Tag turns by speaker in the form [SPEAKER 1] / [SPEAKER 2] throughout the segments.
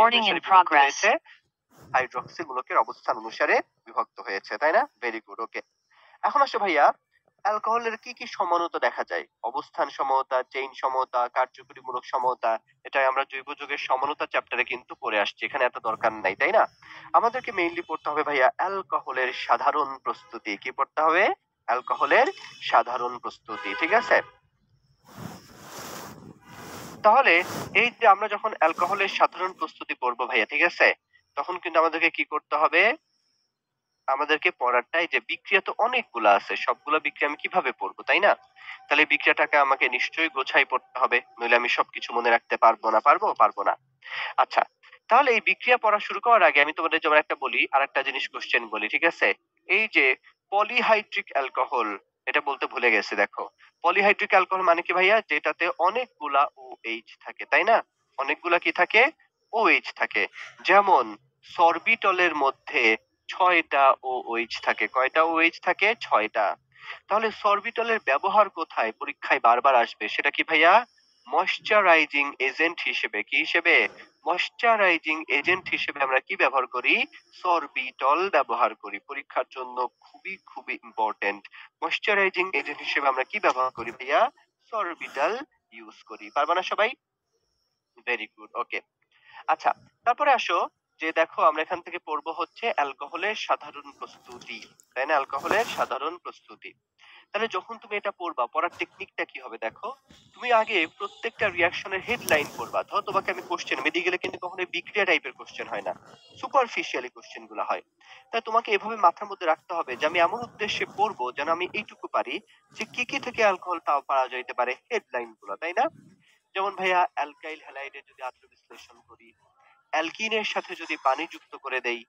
[SPEAKER 1] Recording in progress. Hydroxy মূলকের অবস্থান অনুসারে বিভক্ত হয়েছে, তাই না? ভেরি গুড, ওকে। এখন আসো ভাইয়া, অ্যালকোহলের কি কি সমানতা দেখা যায়? অবস্থান সমতা, চেইন সমতা, কার্যকরীমূলক সমতা। এটা আমরা জৈব যৌগের সমানতা চ্যাপ্টারে কিন্তু পড়ে আসছি, এখানে এত দরকার নাই, তাই না? আমাদেরকে মেইনলি পড়তে হবে ভাইয়া অ্যালকোহলের সাধারণ প্রস্তুতি। কি পড়তে হবে? অ্যালকোহলের সাধারণ প্রস্তুতি, ঠিক আছে? তাহলে এই যে আমরা যখন অ্যালকোহলের সাধারণ প্রস্তুতি পড়বো ভাইয়া, ঠিক আছে, তখন কিন্তু আমাদেরকে কি করতে হবে? আমাদেরকে পড়াটাই যে বিক্রিয়া তো অনেকগুলা আছে, সবগুলা বিক্রিয়া আমি কিভাবে পড়বো, তাই না? তাহলে বিক্রিয়াটাকে আমাকে নিশ্চয়ই গোছাই পড়তে হবে, নইলে আমি সবকিছু মনে রাখতে পারবো না। পারবো না। আচ্ছা, তাহলে এই বিক্রিয়া পড়া শুরু করার আগে আমি তোমাদের যেমন একটা বলি, আর একটা জিনিস কোশ্চেন বলি, ঠিক আছে? এই যে পলিহাইড্রিক অ্যালকোহল, এটা বলতে ভুলে গেছি, দেখো। পলিহাইড্রিক অ্যালকোহল মানে কি ভাইয়া? যেটাতে অনেকগুলা OH থাকে, তাই না? অনেকগুলা কি থাকে? OH থাকে। যেমন সরবিটলের মধ্যে 6টা OH থাকে। কয়টা OH থাকে? 6টা। তাহলে সরবিটলের ব্যবহার কোথায়? পরীক্ষায় বারবার আসবে। সেটা কি ভাইয়া? ময়েশ্চারাইজিং এজেন্ট হিসেবে। কি হিসেবে? ময়েশ্চারাইজিং এজেন্ট হিসেবে আমরা কি ব্যবহার করি? সরবিটল ব্যবহার করি। পরীক্ষার জন্য খুবই খুবই ইম্পর্টেন্ট। ময়েশ্চারাইজিং এজেন্ট হিসেবে আমরা কি ব্যবহার করি ভাইয়া? সরবিটল ইউজ করি। পারবা না সবাই? Very good, okay. আচ্ছা, তারপরে আসো যে দেখো আমরা এখান থেকে পড়বো হচ্ছে অ্যালকোহলের সাধারণ প্রস্তুতি, তাই না? অ্যালকোহলের সাধারণ প্রস্তুতি। তাহলে যখন তুমি এটা পড়বা, পড়ার টেকনিকটা কি হবে দেখো। তুমি আগে প্রত্যেকটা রিঅ্যাকশনের হেডলাইন পড়বা। ধরো তোমাকে আমি কোশ্চেন, মেডিকেলে কিন্তু কখনো বিক্রিয়া টাইপের কোশ্চেন হয় না, সুপারফিশিয়ালি কোশ্চেন গুলো হয়। তাই তোমাকে এভাবে মাথার মধ্যে রাখতে হবে যে আমি এমন উদ্দেশ্যে পড়বো যেন আমি এইটুকু পারি যে কি কি থেকে অ্যালকোহল পাওয়া যাইতে পারে, হেডলাইন গুলো, তাই না? যেমন ভাইয়া অ্যালকাইল হ্যালাইডের যদি আত্ম বিশ্লেষণ করি, অ্যালকিনের সাথে যদি পানি যুক্ত করে দেই,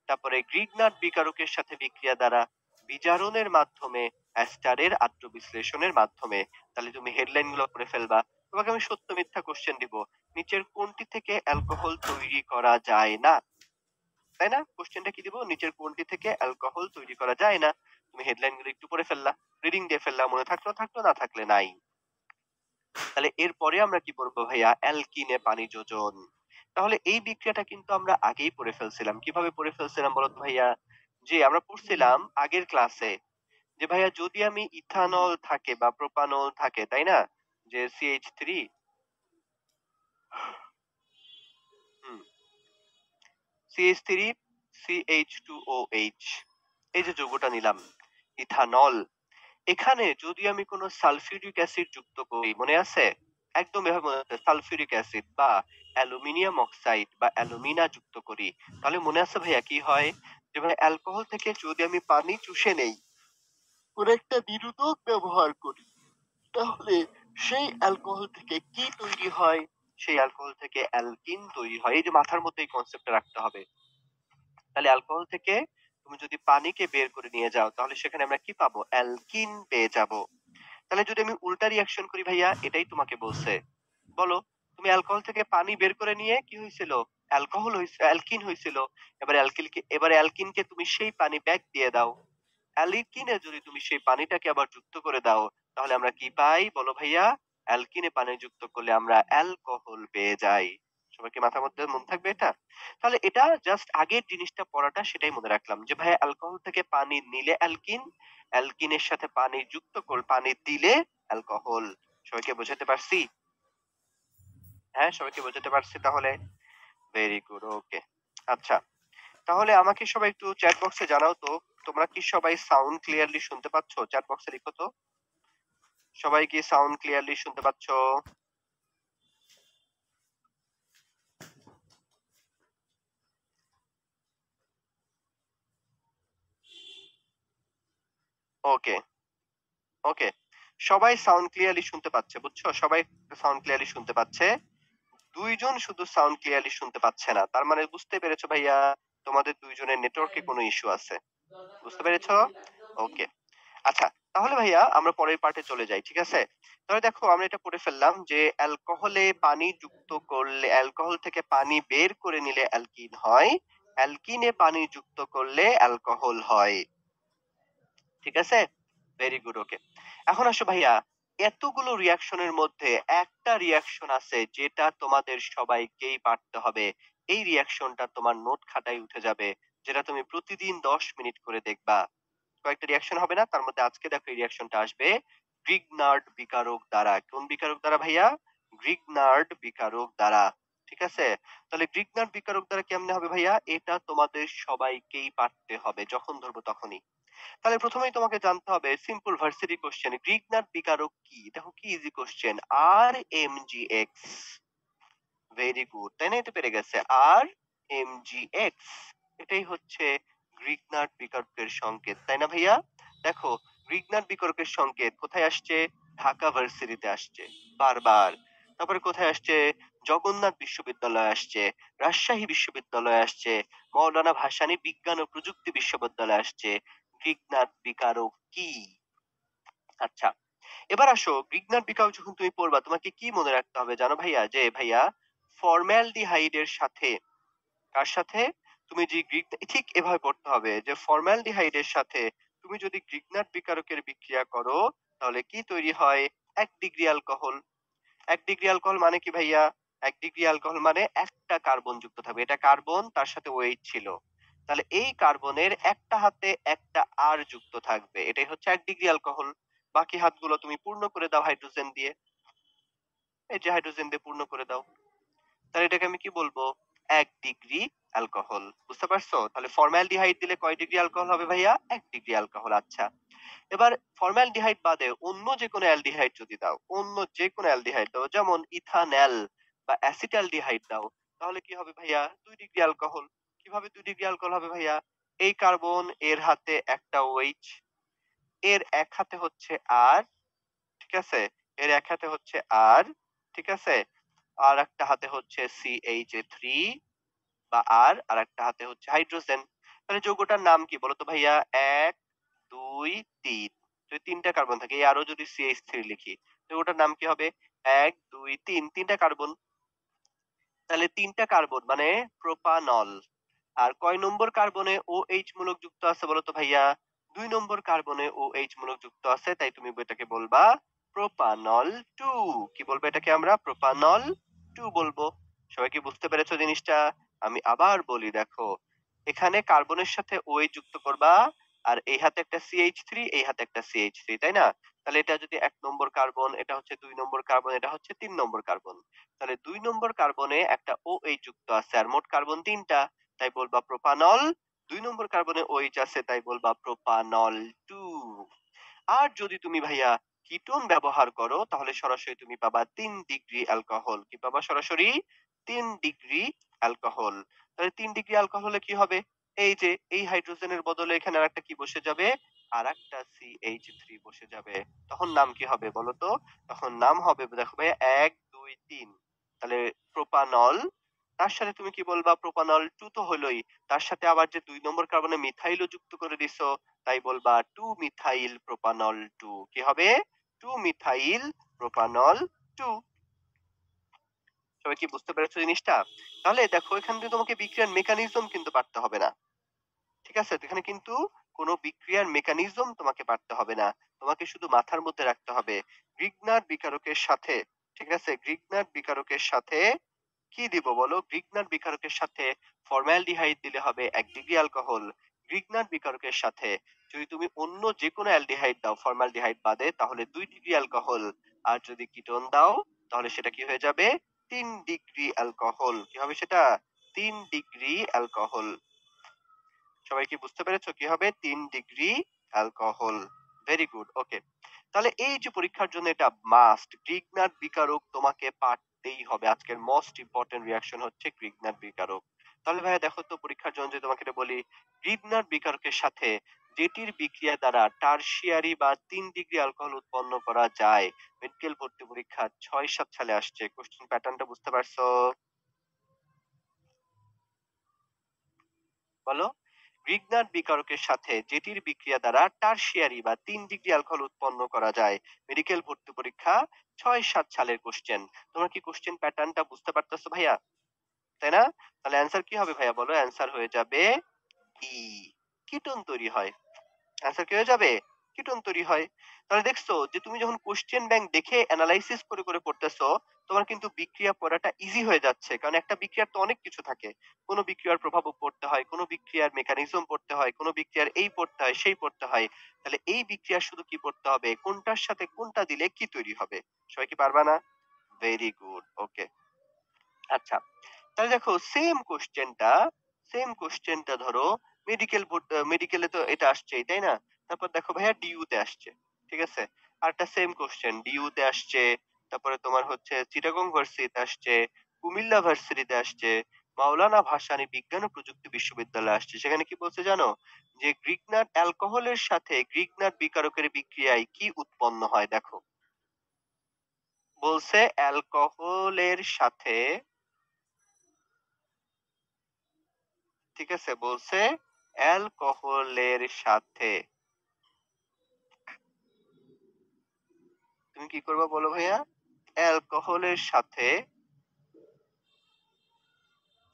[SPEAKER 1] তারপরে গ্রিগনাট বিকারকের সাথে বিক্রিয়া দ্বারা বিজারণের মাধ্যমে অ্যাস্টারের আত্মবিশ্লেষণের মাধ্যমে, তাহলে তুমি হেডলাইন গুলো করে ফেলবা। তোমাকে আমি সত্য মিথ্যা কোশ্চেন দিব, নিচের কোনটি থেকে অ্যালকোহল তৈরি করা যায় না, তাই না? কোশ্চেনটা কি দিব? নিচের কোনটি থেকে অ্যালকোহল তৈরি করা যায় না। তুমি হেডলাইন গুলো একটু পড়ে ফেললা, রিডিং দিয়ে ফেললা, মনে থাকলো থাকলো, না থাকলে নাই। তাহলে এরপরে আমরা কি পড়বো ভাইয়া? অ্যালকিনে পানি যোজন। তাহলে এই বিক্রিয়াটা কিন্তু আমরা আগেই পড়ে ফেলছিলাম। কিভাবে পড়ে ফেলছিলাম বলো তো ভাইয়া? যে আমরা পড়ছিলাম আগের ক্লাসে যে ভাইয়া যদি আমি ইথানল থাকে বা প্রোপানল থাকে, তাই না? যে CH3, হুম, CH3 CH2OH, এই যে যৌগটা নিলাম ইথানল, এখানে যদি আমি কোনো সালফিউরিক অ্যাসিড যুক্ত করি, মনে আছে? একদম এভাবে মনে আছে, সালফিউরিক অ্যাসিড বা অ্যালুমিনিয়াম অক্সাইড বা অ্যালুমিনা যুক্ত করি, তাহলে মনে আছে ভাইয়া কি হয়? যে ভাই অ্যালকোহল থেকে যদি আমি পানি চুষে নেই, কোন একটা নিরোধক ব্যবহার করি, তাহলে সেই অ্যালকোহল থেকে কি তৈরি হয়? সেই অ্যালকোহল থেকে অ্যালকিন তৈরি হয়। এই যে মাথার মধ্যে এই কনসেপ্টটা রাখতে হবে। তাহলে অ্যালকোহল থেকে তুমি যদি পানিকে বের করে নিয়ে যাও, তাহলে সেখানে আমরা কি পাবো? অ্যালকিন পেয়ে যাব। তাহলে যদি আমি উল্টা রিঅ্যাকশন করি ভাইয়া, এটাই তোমাকে বলছে। বলো, তুমি অ্যালকোহল থেকে পানি বের করে নিয়ে কি হয়েছিল? অ্যালকোহল হয়েছে, অ্যালকিন হয়েছিল। এবারে অ্যালকিনকে তুমি সেই পানি ব্যাক দিয়ে দাও, অ্যালকিনে যদি তুমি সেই পানিটাকে আবার যুক্ত করে দাও, তাহলে আমরা কি পাই বলো ভাইয়া? অ্যালকিনে পানি যুক্ত করলে আমরা অ্যালকোহল পেয়ে যাই। সবার কি মাথার মধ্যে মনে থাকবে এটা? তাহলে এটা জাস্ট আগের জিনিসটা পড়াটা, সেটাই মনে রাখলাম যে ভাইয়া অ্যালকোহল থেকে পানি নিলে অ্যালকিন, অ্যালকিনের সাথে পানি যুক্ত করে পানি দিলে অ্যালকোহল। সবাইকে বোঝাতে পারছি? হ্যাঁ, সবাইকে বোঝাতে পারছি তাহলে? Very good, okay. আচ্ছা, তাহলে আমাকে সবাই একটু চ্যাট বক্সে জানাও তো, তোমরা কি সবাই সাউন্ড ক্লিয়ারলি শুনতে পাচ্ছ? চ্যাট বক্সে লিখো তো, সবাই কি সাউন্ড ক্লিয়ারলি শুনতে পাচ্ছ? ওকে, ওকে, সবাই সাউন্ড ক্লিয়ারলি শুনতে পাচ্ছে, বুঝছো? সবাই সাউন্ড ক্লিয়ারলি শুনতে পাচ্ছে। দুইজন শুধু সাউন্ড ক্লিয়ারলি শুনতে পাচ্ছে না, তার মানে বুঝতে পেরেছো ভাইয়া তোমাদের দুইজনের নেটওয়ার্কে কোনো ইস্যু আছে। বুঝতে পেরেছো? ওকে। আচ্ছা, তাহলে ভাইয়া আমরা পরের পার্টে চলে যাই, ঠিক আছে? তাহলে দেখো আমরা এটা পড়ে ফেললাম যে অ্যালকোহলে পানি যুক্ত করলে, অ্যালকোহল থেকে পানি বের করে নিলে অ্যালকিন হয়, অ্যালকিনে পানি যুক্ত করলে অ্যালকোহল হয়। ঠিক আছে? ভেরি গুড, ওকে। এখন আসো ভাইয়া, এতগুলো রিঅ্যাকশনের মধ্যে একটা রিঅ্যাকশন আছে যেটা তোমাদের সবাইকেই পারতে হবে। এই রিঅ্যাকশনটা তোমার নোট খাতায় উঠে যাবে, যেটা তুমি প্রতিদিন ১০ মিনিট করে দেখবা। কয়েকটা রিঅ্যাকশন হবে না? তার মধ্যে আজকে দেখো এই রিঅ্যাকশনটা আসবে গ্রিগনার্ড বিকারক দ্বারা। কোন বিকারক দ্বারা ভাইয়া? গ্রিগনার্ড বিকারক দ্বারা। ঠিক আছে? তাহলে গ্রিগনার্ড বিকারক দ্বারা কেমনে হবে ভাইয়া? এটা তোমাদের সবাইকেই পারতে হবে। যখন ধরবো তখনই। তাহলে ১ম এই তোমাকে জানতে হবে সিম্পল ভার্সিটি কোয়েশ্চেন গ্রিগনার্ড বিকারক কি? দেখো কি easy question RMGX very good. তাই না? এই তো পেরে গেছে। RMGX এটাই হচ্ছে গ্রিগনার্ড বিকারকের সংকেত। তাই না ভাইয়া? দেখো গ্রিগনার্ড বিকারকের সংকেত কোথায় আসছে? ঢাকা ভার্সিটিতে আসছে বারবার। তারপরে কোথায় আসছে? জগন্নাথ বিশ্ববিদ্যালয়ে আসছে, রাজশাহী বিশ্ববিদ্যালয়ে আসছে, মৌলানা ভাসানী বিজ্ঞান ও প্রযুক্তি বিশ্ববিদ্যালয়ে আসছে। গ্রিগনার্ড বিকারক কি? আচ্ছা, এবার আসো গ্রিগনার্ড বিকারক যখন তুমি পড়বা তোমাকে কি মনে রাখতে হবে জানো ভাইয়া? যে ভাইয়া ফর্মালডিহাইডের সাথে কার সাথে? তুমি যে ঠিক এভাবে পড়তে হবে যে ফর্মালডিহাইডের সাথে তুমি যদি গ্রিগনার্ড বিকারকের বিক্রিয়া করো তাহলে কি তৈরি হয়? ১ ডিগ্রি অ্যালকোহল। ১ ডিগ্রি অ্যালকোহল মানে কি ভাইয়া? ১ ডিগ্রি অ্যালকোহল মানে একটা কার্বন যুক্ত থাকবে। এটা কার্বন তার সাথে OH ছিল। তাহলে এই কার্বনের একটা হাতে একটা R যুক্ত থাকবে। এটাই হচ্ছে ১ ডিগ্রি অ্যালকোহল। বাকি হাতগুলো তুমি পূর্ণ করে দাও হাইড্রোজেন দিয়ে। এই যে হাইড্রোজেন দিয়ে পূর্ণ করে দাও। তাহলে এটাকে আমি কি বলবো? ১ ডিগ্রি অ্যালকোহল। বুঝতে পারছো? তাহলে ফর্মালডিহাইড দিলে কয় ডিগ্রি অ্যালকোহল হবে ভাইয়া? ১ ডিগ্রি অ্যালকোহল। আচ্ছা। এবার ফর্মালডিহাইড বাদে অন্য যেকোনো অ্যালডিহাইড যদি দাও, অন্য যেকোনো অ্যালডিহাইড দাও যেমন ইথানল বা অ্যাসিটালডিহাইড দাও, তাহলে কি হবে ভাইয়া? ২ ডিগ্রি অ্যালকোহল। কিভাবে ২ ডিগ্রি অ্যালকোহল হবে ভাইয়া? এই কার্বন এর হাতে একটা OH, এর এক হাতে হচ্ছে R, ঠিক আছে? এর এক হাতে হচ্ছে R, ঠিক আছে? আর একটা হাতে হচ্ছে CH3 বা আরেকটা হাতে হচ্ছে হাইড্রোজেন। তাহলে যৌগটার নাম কি বলতো ভাইয়া? ১, ২, ৩। যদি ৩ টা কার্বন থাকে, এই আরো যদি CH3 লিখি, যৌগটার নাম কি হবে? ১, ২, ৩, ৩ টা কার্বন। তাহলে ৩ টা কার্বন মানে প্রোপানল। আর কয় নম্বর কার্বনে OH মূলক যুক্ত আছে বলতো ভাইয়া? ২ নম্বর কার্বনে OH মূলক যুক্ত আছে, তাই তুমি এটাকে বলবা প্রোপানল 2। কি বলবো এটাকে আমরা? প্রোপানল 2 বলবো। সবাই কি বুঝতে পেরেছো জিনিসটা? আমি আবার বলি দেখো, এখানে কার্বনের সাথে OH যুক্ত করবা আর এই হাতে একটা CH3 এই হাতে একটা CH3, তাই না? তাহলে এটা যদি ১ নম্বর কার্বন, এটা হচ্ছে ২ নম্বর কার্বন, এটা হচ্ছে ৩ নম্বর কার্বন। তাহলে ২ নম্বর কার্বনে একটা OH যুক্ত আছে আর মোট কার্বন ৩ টা, তাই বলবা প্রোপানল। ২ নম্বর কার্বনে OH আছে তাই বলবা প্রোপানল 2। আর যদি তুমি ভাইয়া কিটোন ব্যবহার করো তাহলে সরাসরি তুমি পাবা ৩ ডিগ্রি অ্যালকোহল। কি পাবা সরাসরি? ৩ ডিগ্রি অ্যালকোহল। তাহলে ৩ ডিগ্রি অ্যালকোহল হলে কি হবে? এই যে এই হাইড্রোজেনের বদলে এখানে আরেকটা কি বসে যাবে? আরেকটা CH3 বসে যাবে। তখন নাম কি হবে বলো তো? তখন নাম হবে দেখো ভাইয়া ১, ২, ৩। তাহলে প্রোপানল, তার সাথে তুমি কি বলবা? প্রোপানল 2 তো হলোই। তার সাথে আবার যে ২ নম্বর কার্বনে মিথাইলও যুক্ত করে দিছো, তাই বলবা 2 মিথাইল প্রোপানল 2। কি হবে? 2 মিথাইল প্রোপানল 2। সবাই কি বুঝতে পেরেছো জিনিসটা? তাহলে দেখো এখান থেকে তোমাকে বিক্রিয়ার মেকানিজম কিন্তু পারতে হবে না। ঠিক আছে? তো এখানে কিন্তু কোন বিক্রিয়ার মেকানিজম তোমাকে পারতে হবে না। তোমাকে শুধু মাথার মধ্যে রাখতে হবে গ্রিগনার বিকারকের সাথে, ঠিক আছে? গ্রিগনার বিকারকের সাথে কি দিব বলো? গ্রিগনার বিকারকের সাথে ফর্মালডিহাইড দিলে হবে ১ ডিগ্রি অ্যালকোহল। গ্রিগনার বিকারকের সাথে যদি তুমি অন্য যেকোনো অ্যালডিহাইড দাও ফর্মালডিহাইড বাদে তাহলে ২ ডিগ্রি অ্যালকোহল। আর যদি কিটোন দাও তাহলে সেটা কি হয়ে যাবে? ৩ ডিগ্রি অ্যালকোহল। কি হবে সেটা? ৩ ডিগ্রি অ্যালকোহল। সবাই কি বুঝতে পেরেছো? কি হবে? ৩ degree alcohol. Very good. Okay. তাহলে এই যে পরীক্ষার জন্য এটা মাস্ট। গ্রিগনার বিকারক তোমাকে পারতেই হবে। আজকের মোস্ট ইম্পোর্টেন্ট রিঅ্যাকশন হচ্ছে গ্রিগনার বিকারক। তাহলে ভাইয়া দেখো তো পরীক্ষার জন্য যদি তোমাকে এটা বলি, গ্রিগনার বিকারকের সাথে যেটির বিক্রিয়া দ্বারা টারশিয়ারি বা ৩ ডিগ্রি অ্যালকোহল উৎপন্ন করা যায়। মেডিকেল ভর্তি পরীক্ষা ৬-৭ সালে আসছে। কোশ্চেন প্যাটার্নটা বুঝতে পারছো? বলো? গ্রিগনার বিকারকের সাথে যেটির বিক্রিয়া দ্বারা টারশিয়ারি বা ৩ ডিগ্রি অ্যালকোহল উৎপন্ন করা যায়। মেডিকেল ভর্তি পরীক্ষা ৬-৭ সালের কোশ্চেন। তোমরা কি কোশ্চেন প্যাটার্নটা বুঝতে পারতেছো ভাইয়া? তাই না? তাহলে অ্যান্সার কি হবে ভাইয়া বলো? অ্যান্সার হয়ে যাবে ই। কিটোন তৈরি হয়। অ্যান্সার কি হয়ে যাবে? কিটোন তৈরি হয়। তাহলে দেখছো যে তুমি যখন কোশ্চেন ব্যাংক দেখে এনালাইসিস করে করে পড়তেছো, তোমার কিন্তু বিক্রিয়া পড়াটা ইজি হয়ে যাচ্ছে। কারণ একটা বিক্রিয়ার তো অনেক কিছু থাকে। কোন বিক্রিয়ার প্রভাবও পড়তে হয়, কোন বিক্রিয়ার মেকানিজম পড়তে হয়, কোন বিক্রিয়ার এই পড়তে হয়, সেই পড়তে হয়। তাহলে এই বিক্রিয়া শুধু কি পড়তে হবে? কোনটার সাথে কোনটা দিলে কি তৈরি হবে? সবাই কি পারবা না? Very good. ওকে। আচ্ছা। তাহলে দেখো সেম কোশ্চেনটা ধরো মেডিকেলে তো এটা আসছেই, তাই না? তারপর দেখো ভাইয়া ডিইউ তে আসছে। ঠিক আছে? আরেকটা সেম কোশ্চেন ডিইউ তে আসছে। তারপরে তোমার হচ্ছে চিটাগং ভার্সিটিতে আসছে, কুমিল্লা ভার্সিটিতে আসছে, মাওলানা ভাসানী বিজ্ঞান ও প্রযুক্তি বিশ্ববিদ্যালয়ে আসছে। সেখানে কি বলছে জানো? যে গ্রিগনাট অ্যালকোহলের সাথে গ্রিগনাট বিকারকের বিক্রিয়ায় কি উৎপন্ন হয় দেখো। বলছে অ্যালকোহলের সাথে, ঠিক আছে? বলছে অ্যালকোহলের সাথে তুমি কি করবা বলো ভাইয়া? অ্যালকোহলের সাথে,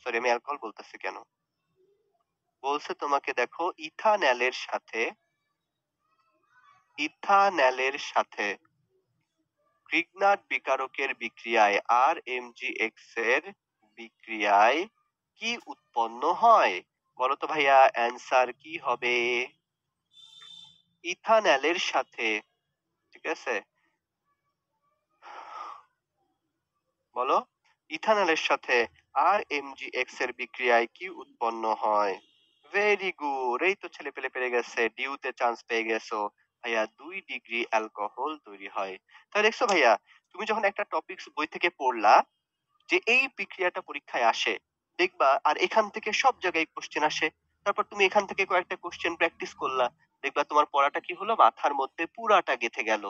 [SPEAKER 1] সরি আমি অ্যালকোহল বলতেছি কেন? বলছে তোমাকে দেখো ইথানলের সাথে গ্রিগনাট বিকারকের বিক্রিয়ায় RMgX এর বিক্রিয়ায় কি উৎপন্ন হয়? বলো তো ভাইয়া অ্যান্সার কি হবে? ইথানলের সাথে, ঠিক আছে? বলো, ইথানলের সাথে RMgX এর বিক্রিয়ায় কি উৎপন্ন হয়? ভেরি গুড, এই তো ছেলে পেলে পেরে গেছে, ডিউতে চান্স পেয়ে গেছো। ভাইয়া 2 ডিগ্রি অ্যালকোহল তৈরি হয়। তাহলে দেখছো ভাইয়া, তুমি যখন একটা টপিকস বই থেকে পড়লা যে এই বিক্রিয়াটা পরীক্ষায় আসে, দেখবা আর এখান থেকে সব জায়গায় কোশ্চেন আসে। তারপর তুমি এখান থেকে কয়েকটা কোশ্চেন প্র্যাকটিস করলা, দেখবা তোমার পড়াটা কি হলো, মাথার মধ্যে পুরাটা গেঁথে গেল।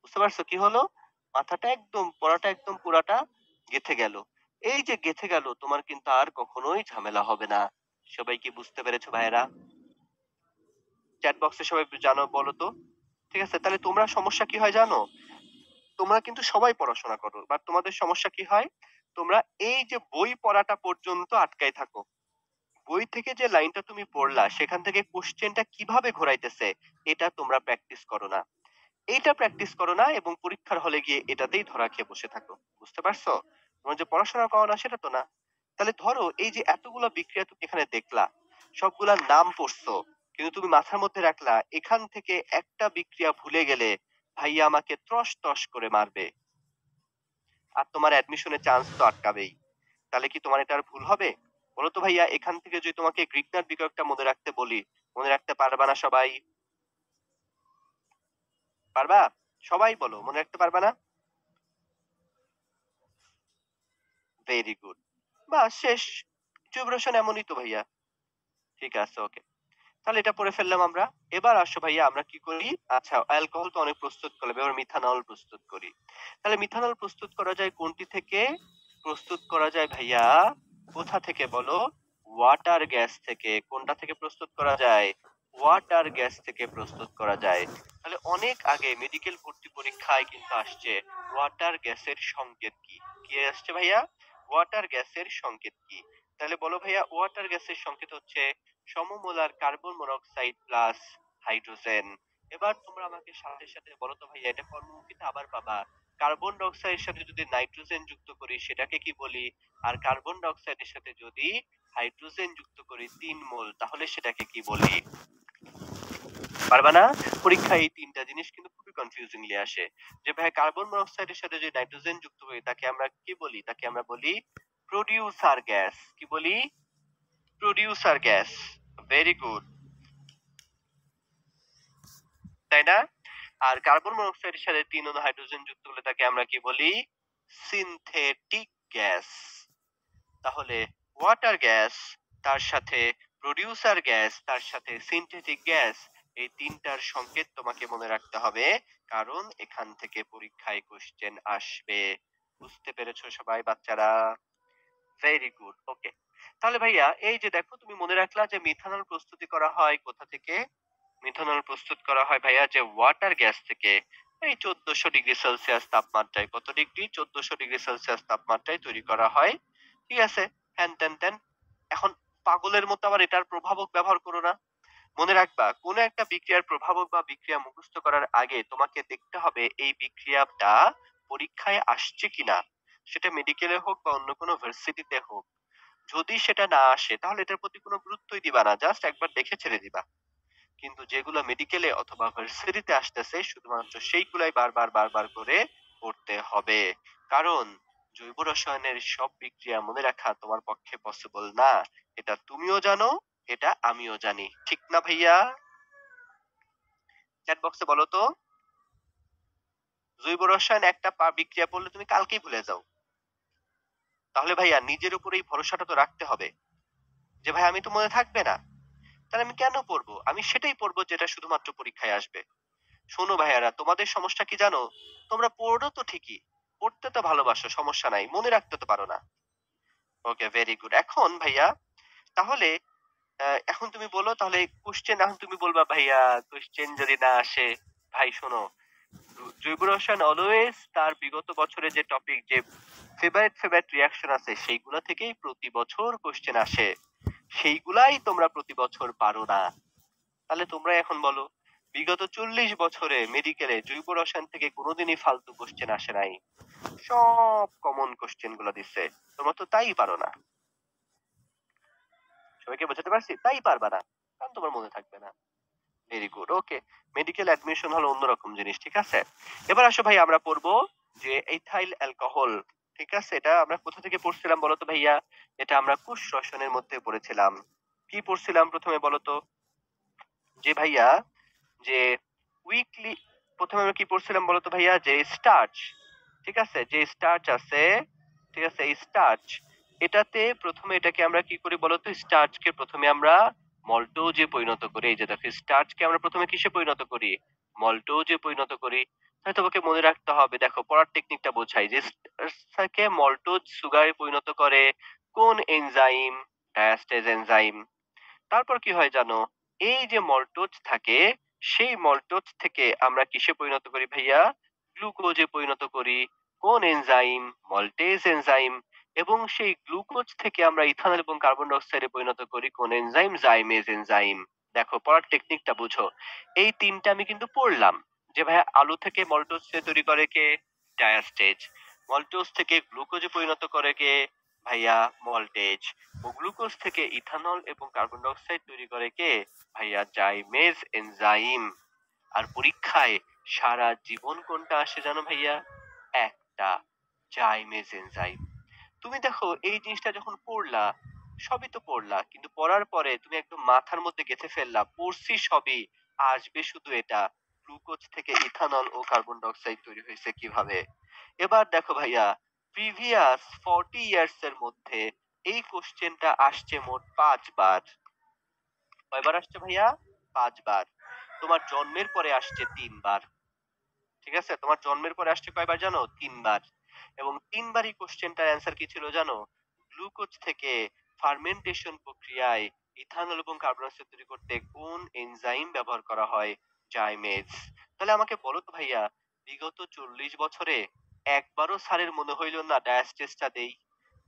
[SPEAKER 1] বুঝতে পারছো কি হলো? মাথাটা একদম, পড়াটা একদম পুরাটা গেঁথে গেল। এই যে গেঁথে গেল, তোমার কিন্তু আর কখনোই ঝামেলা হবে না। সবাই কি বুঝতে পেরেছো ভাইয়েরা? চ্যাট বক্সে সবাই জানো বলো তো। ঠিক আছে, তাহলে তোমরা সমস্যা কি হয় জানো? তোমরা কিন্তু সবাই পড়াশোনা করো, বাট তোমাদের সমস্যা কি হয়? তোমরা এই যে বই পড়াটা পর্যন্ত আটকায় থাকো। বই থেকে যে লাইনটা তুমি পড়লা সেখান থেকে কোশ্চেনটা কিভাবে ঘোরাইতেছে, এটা তোমরা প্র্যাকটিস করো না। এইটা প্র্যাকটিস করো না এবং পরীক্ষার হলে গিয়ে এটাতেই ধরা খেয়ে বসে থাকো। বুঝতে পারছো? তোমার যে পড়াশোনা করো না সেটা তো না। তাহলে ধরো এই যে এতগুলো বিক্রিয়া তুমি এখানে দেখলা, সবগুলার নাম পড়ছো, কিন্তু তুমি মাথার মধ্যে রাখলা এখান থেকে একটা বিক্রিয়া ভুলে গেলে ভাইয়া আমাকে ত্রস ত্রস করে মারবে, আর তোমার অ্যাডমিশনের চান্স তো আটকাবেই। তাহলে কি তোমার এটা আর ভুল হবে? বলো তো ভাইয়া, এখান থেকে যদি তোমাকে গ্রিগনার বিক্রিয়কটা মনে রাখতে বলি, মনে রাখতে পারবা না সবাই? পারবা? সবাই বলো, মনে রাখতে পারবা না? Very good. বাহ, শেষ। টিউবরেশন এমনই তো ভাইয়া। ঠিক আছে, ওকে। তাহলে এটা পড়ে ফেললাম আমরা। এবার আসো ভাইয়া আমরা কি করি? আচ্ছা, অ্যালকোহল তো অনেক প্রস্তুত করলাম, এবার মিথানল প্রস্তুত করি। তাহলে মিথানল প্রস্তুত করা যায় কোনটি থেকে? প্রস্তুত করা যায় ভাইয়া কোথা থেকে বলো? ওয়াটার গ্যাস থেকে। কোনটা থেকে প্রস্তুত করা যায়? ওয়াটার গ্যাস থেকে প্রস্তুত করা যায়। তাহলে অনেক আগে মেডিকেল ভর্তি পরীক্ষায় কিন্তু আসছে ওয়াটার গ্যাসের সংকেত কি? কি আসছে ভাইয়া? ওয়াটার গ্যাসের সংকেত কি? তাহলে বলো ভাইয়া, ওয়াটার গ্যাসের সংকেত হচ্ছে সমমোলার কার্বন মনোক্সাইড প্লাস হাইড্রোজেন। এবার তোমরা আমাকে সাথে সাথে বলো তো ভাইয়া, এটা কর্মমুখীতে আবার পাবা। কার্বন ডাই অক্সাইডের সাথে যদি নাইট্রোজেন যুক্ত করি সেটাকে কি বলি? আর কার্বন ডাই অক্সাইডের সাথে যদি হাইড্রোজেন যুক্ত করি 3 মোল, তাহলে সেটাকে কি বলি? পারবা না? পরীক্ষায় এই 3টা জিনিস কিন্তু খুবই কনফিউজিংলি আসে। যে ভাই কার্বন মনোক্সাইডের সাথে যদি নাইট্রোজেন যুক্ত করি তাকে আমরা কি বলি? তাকে আমরা বলি প্রোডিউসার গ্যাস। কি বলি? Producer gas. ভেরি গুড, তাই না? আর কার্বন মনোক্সাইডের সাথে 3 অনু হাইড্রোজেন যুক্ত হলে তাকে আমরা কি বলি? Synthetic gas. তাহলে ওয়াটার গ্যাস, তার সাথে প্রোডিউসার গ্যাস, তার সাথে সিনথেটিক গ্যাস, এই 3টার সংকেত তোমাকে মনে রাখতে হবে, কারণ এখান থেকে পরীক্ষায় কোশ্চেন আসবে। বুঝতে পেরেছো সবাই বাচ্চারা? Very good, okay. তাহলে ভাইয়া এই যে দেখো, তুমি মনে রাখলা যে মিথানল প্রস্তুতি করা হয় কোথা থেকে? মিথানল প্রস্তুত করা হয় ভাইয়া যে ওয়াটার গ্যাস থেকে। এই 1400 ডিগ্রি সেলসিয়াস তাপমাত্রায়, কত ডিগ্রি? 1400 ডিগ্রি সেলসিয়াস তাপমাত্রায় তৈরি করা হয়। ঠিক আছে, হ্যান ত্যান ত্যান। এখন পাগলের মতো আবার এটার প্রভাবক ব্যবহার করো না। মনে রাখবা কোন একটা বিক্রিয়ার প্রভাবক বা বিক্রিয়া মুখস্থ করার আগে তোমাকে দেখতে হবে এই বিক্রিয়াটা পরীক্ষায় আসছে কিনা, সেটা মেডিকেলে হোক বা অন্য কোনো ভার্সিটিতে হোক। যদি সেটা না আসে তাহলে এটার প্রতি কোনো গুরুত্বই দিবা না, জাস্ট একবার দেখে ছেড়ে দিবা। কিন্তু যেগুলো মেডিকেলে অথবা ভার্সিটিতে আসতেছে শুধুমাত্র সেইগুলাই বারবার বারবার করে পড়তে হবে। কারণ জৈব রসায়নের সব বিক্রিয়া মনে রাখা তোমার পক্ষে পসিবল না। এটা তুমিও জানো, এটা আমিও জানি। ঠিক না ভাইয়া? চ্যাট বক্সে বলো তো, জৈব রসায়ন একটা বিক্রিয়া পড়লে তুমি কালকেই ভুলে যাও। তাহলে ভাইয়া নিজের উপর এই ভরসাটা তো রাখতে হবে যে ভাই আমি তো মনে থাকবে না। তাহলে আমি কেন পড়বো? আমি সেটাই পড়বো যেটা শুধুমাত্র পরীক্ষায় আসবে। শোনো ভাইয়ারা, তোমাদের সমস্যা কি জানো? তোমরা পড়ো তো ঠিকই। পড়তে তো ভালোবাসো, সমস্যা নাই। মনে রাখতে তো পারো না। ওকে, ভেরি গুড। এখন ভাইয়া তাহলে এখন তুমি বলো তাহলে কোয়েশ্চেন, এখন তুমি বলবা ভাইয়া কোয়েশ্চেন যদি না আসে, ভাই শোনো, জৈব রসায়ন অলওয়েজ তার বিগত বছরে যে টপিক, যে ফেভারিট রিঅ্যাকশন আছে সেইগুলা থেকেই প্রতি বছর কোয়েশ্চেন আসে। সেইগুলাই তোমরা প্রতি বছর পারো না। তাহলে তোমরা এখন বলো, বিগত 40 বছরে মেডিকেলে জৈব রসায়ন থেকে কোনোদিনই ফালতু কোশ্চেন আসে নাই। সব কমন কোশ্চেন গুলো দিচ্ছে। তোমরা তো তাই পারো না। সবাইকে বোঝাতে পারছি? তাই পারবা না, কারণ তোমার মনে থাকবে না। ভেরি গুড, ওকে। মেডিকেল অ্যাডমিশন হলো অন্যরকম জিনিস, ঠিক আছে? এবার আসো ভাই, আমরা পড়বো যে ইথাইল অ্যালকোহল। ঠিক আছে, এটা আমরা কোথা থেকে পড়ছিলাম বলো তো ভাইয়া? এটা আমরা কোষ রসায়নের মধ্যে পড়েছিলাম। কি পড়ছিলাম প্রথমে বলো তো? যে ভাইয়া, যে উইকলি, প্রথমে আমরা কি পড়ছিলাম বলতো ভাইয়া? যে স্টার্চ, ঠিক আছে, যে স্টার্চ আছে, ঠিক আছে, এই স্টার্চ, এটাতে প্রথমে এটাকে আমরা কি করি বলতো? স্টার্চকে প্রথমে আমরা মল্টোজে পরিণত করি। এই যে দেখো, স্টার্চকে আমরা প্রথমে কিসে পরিণত করি? মল্টোজে পরিণত করি। তাহলে তোমাকে মনে রাখতে হবে, দেখো পড়ার টেকনিকটা বোঝাই, যে স্টার্চকে মল্টোজ সুগারে পরিণত করে কোন এনজাইম? ডায়াস্টেজ এনজাইম। তারপর কি হয় জানো? এই যে মল্টোজ থাকে, সেই মল্টোজ থেকে আমরা কিসে পরিণত করি ভাইয়া? গ্লুকোজে পরিণত করি। কোন এনজাইম? Maltase enzyme. এবং সেই গ্লুকোজ থেকে আমরা ইথানল এবং কার্বন ডাই অক্সাইডে পরিণত করি কোন এনজাইম? Zymase enzyme. দেখো পড়ার টেকনিকটা বুঝো। এই তিনটা আমি কিন্তু পড়লাম, যে ভাইয়া আলু থেকে মল্টোজ তৈরি করে কে? ডায়াস্টেজ। মল্টোজ থেকে গ্লুকোজে পরিণত করে কে? ভাইয়া মল্টেজ। ও গ্লুকোজ থেকে ইথানল এবং কার্বন ডাই অক্সাইড তৈরি করে কে? ভাইয়া জাইমেজ এনজাইম। আর পরীক্ষায় সারা জীবন কোনটা আসে জানো ভাইয়া? একটা, জাইমেজ এনজাইম। তুমি দেখো এই জিনিসটা যখন পড়লা, সবই তো পড়লা, কিন্তু পড়ার পরে তুমি একদম মাথার মধ্যে গেঁথে ফেললা, পড়ছি সবই, আসবে শুধু এটা, গ্লুকোজ থেকে ইথানল ও কার্বন ডাই অক্সাইড তৈরি হয়েছে কিভাবে। এবার দেখো ভাইয়া, প্রিভিয়াস 40 ইয়ার্স এর মধ্যে এই কোশ্চেনটা আসছে মোট 5 বার। কয়বার আসছে ভাইয়া? 5 বার। তোমার জন্মের পরে আসছে 3 বার। ঠিক আছে, তোমার জন্মের পরে আসছে কয়বার জানো? 3 বার। এবং 3বারই কোশ্চেনটার অ্যান্সার কি ছিল জানো? গ্লুকোজ থেকে ফার্মেন্টেশন প্রক্রিয়ায় ইথানল এবং কার্বন ডাই অক্সাইড তৈরি করতে কোন এনজাইম ব্যবহার করা হয়? জাইমেজ। তাহলে আমাকে বলো তো ভাইয়া, বিগত 40 বছরে একবারও স্যারের মনে হইল না ডায়াস্টেজটা দেই?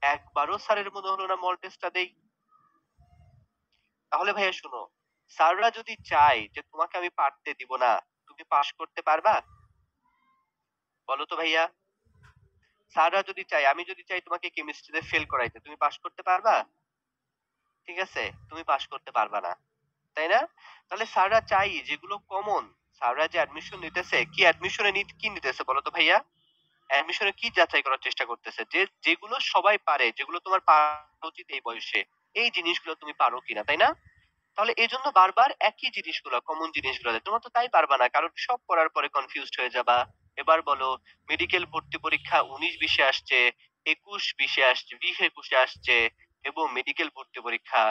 [SPEAKER 1] একবারও স্যারের মনে হলো না মল্টেজটা দেই? তাহলে ভাইয়া শুনো, স্যাররা যদি চায় যে তোমাকে আমি পারতে দিব না, তুমি পাশ করতে পারবা? বলো তো ভাইয়া। স্যাররা যদি চায়, আমি যদি চাই তোমাকে কেমিস্ট্রিতে ফেল করাইতে, তুমি পাশ করতে পারবা? ঠিক আছে, তুমি পাশ করতে পারবা না, তাই না? তাহলে স্যাররা চাই যেগুলো কমন, স্যাররা যে অ্যাডমিশন নিতেছে, কি অ্যাডমিশনে কি নিতেছে বলো তো ভাইয়া? অ্যাডমিশনে কি যাচাই করার চেষ্টা করতেছে? যে যেগুলো সবাই পারে, যেগুলো তোমার পারা উচিত এই বয়সে, এই জিনিসগুলো তুমি পারো কিনা, তাই না? তাহলে এজন্য বারবার একই জিনিসগুলো, কমন জিনিসগুলো দেয়। তোমরা তো তাই পারবা না, কারণ সব পড়ার পরে কনফিউজড হয়ে যাবা। এবার বলো, মেডিকেল ভর্তি পরীক্ষা 19-20-এ আসছে, 21-20-এ আসছে, 20-21-এ আসছে, এবং মেডিকেল ভর্তি পরীক্ষা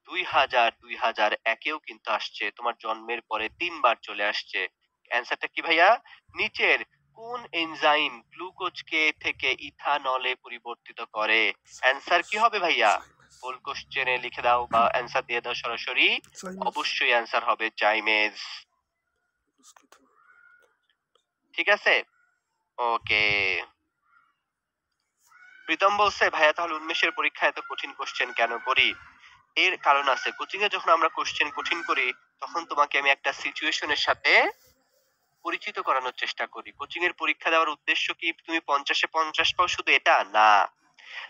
[SPEAKER 1] 2000-2001-এও কিন্তু আসছে। তোমার জন্মের পরে 3 বার চলে আসছে। অ্যান্সারটা কি ভাইয়া? নিচের কোন এনজাইম গ্লুকোজকে থেকে ইথানলে পরিবর্তিত করে? অ্যান্সার কি হবে ভাইয়া? ফুল কোশ্চেনে লিখে দাও বা অ্যান্সার দিয়ে দাও সরাসরি। অবশ্যই অ্যান্সার হবে জাইমেজ। ঠিক আছে, ওকে। প্রীতম বলছে ভাইয়া তাহলে উন্মেষের পরীক্ষা এত কঠিন কোশ্চেন কেন করি? এর কারণ আছে। কোচিং এ যখন আমরা কোশ্চেন কঠিন করি, তখন তোমাকে আমি একটা সিচুয়েশন এর সাথে পরিচিত করানোর চেষ্টা করি। কোচিং এর পরীক্ষা দেওয়ার উদ্দেশ্য কি তুমি ৫০ এ ৫০ পাও শুধু এটা? না।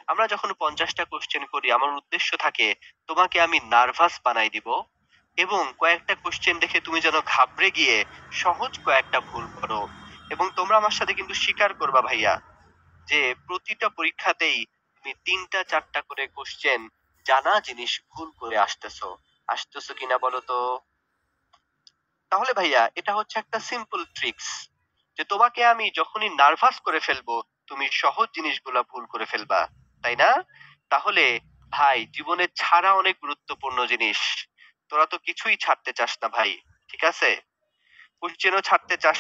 [SPEAKER 1] আমরা যখন ৫০ টা কোশ্চেন করি আমার উদ্দেশ্য থাকে তোমাকে আমি নার্ভাস বানাই দিব এবং কয়েকটা কোশ্চেন দেখে তুমি যেন ঘাবড়ে গিয়ে সহজ কয়েকটা ভুল করো। এবং তোমরা আমার সাথে কিন্তু স্বীকার করবা ভাইয়া যে প্রতিটা পরীক্ষাতেই তুমি ৩ টা ৪ টা করে কোশ্চেন জানা জিনিস ভুল করে আসতেছো। আসতেছো কিনা বলো তো? তাহলে ভাইয়া এটা হচ্ছে একটা সিম্পল ট্রিক্স যে তোমাকে আমি যখনই নার্ভাস করে ফেলবো তুমি সহজ জিনিসগুলা ভুল করে ফেলবা, তাই না? তাহলে ভাই জীবনে ছাড়া অনেক গুরুত্বপূর্ণ জিনিস। তোরা তো কিছুই ছাড়তে চাস না ভাই, ঠিক আছে? কোশ্চেনও ছাড়তে চাস